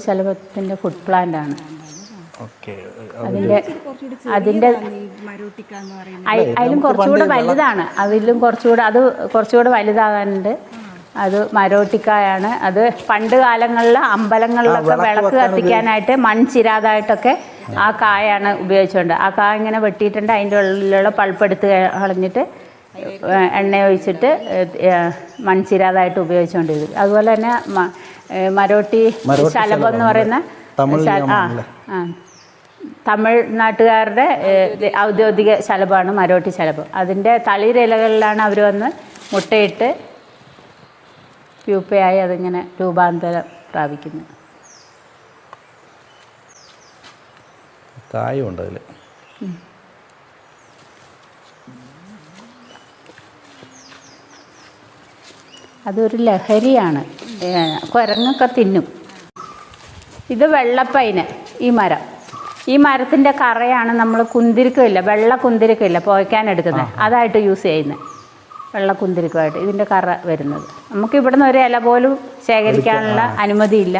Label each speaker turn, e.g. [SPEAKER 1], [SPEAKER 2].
[SPEAKER 1] ശലഭത്തിൻ്റെ food plant ആണ്.
[SPEAKER 2] Okay.
[SPEAKER 1] അതിൻ്റെ അതിലും കുറച്ചുകൂടെ വലുതാണ്. അതിലും കുറച്ചുകൂടെ വലുതാകാനുണ്ട്. അത് മരോട്ടിക്കായാണ്. അത് പണ്ട് കാലങ്ങളിൽ അമ്പലങ്ങളിലൊക്കെ വിളക്ക് കത്തിക്കാനായിട്ട് മൺചിരാതായിട്ടൊക്കെ ആ കായാണ് ഉപയോഗിച്ചുകൊണ്ട്. ആ കായ ഇങ്ങനെ വെട്ടിയിട്ടുണ്ട്. അതിൻ്റെ ഉള്ളിലുള്ള പൾപ്പെടുത്ത് കളഞ്ഞിട്ട് എണ്ണ ഒഴിച്ചിട്ട് മൺചിരാതായിട്ട് ഉപയോഗിച്ചുകൊണ്ടിരിക്കും. അതുപോലെ തന്നെ മരോട്ടി ശലഭം എന്ന് പറയുന്ന തമിഴ്നാട്ടുകാരുടെ ഔദ്യോഗിക ശലഭമാണ് മരോട്ടി ശലഭം. അതിൻ്റെ തളിരിലകളിലാണ് അവർ വന്ന് മുട്ടയിട്ട് പ്യൂപ്പയായി അതിങ്ങനെ രൂപാന്തരം പ്രാപിക്കുന്നത്.
[SPEAKER 2] കായുണ്ട് അതിൽ.
[SPEAKER 1] അതൊരു ലഹരിയാണ്. കുരങ്ങൊക്കെ തിന്നും. ഇത് വെള്ളപ്പൈന്. ഈ മരത്തിൻ്റെ കറയാണ് നമ്മൾ കുന്തിരിക്കമില്ല, വെള്ള കുന്തിരിക്കമില്ല പുകയ്ക്കാനെടുക്കുന്നത്, അതായിട്ട് യൂസ് ചെയ്യുന്നത്. വെള്ള കുന്തിരിക്കമായിട്ട് ഇതിൻ്റെ കറ വരുന്നത്. നമുക്ക് ഇവിടുന്ന് ഒരു ഇല പോലും ശേഖരിക്കാനുള്ള അനുമതിയില്ല.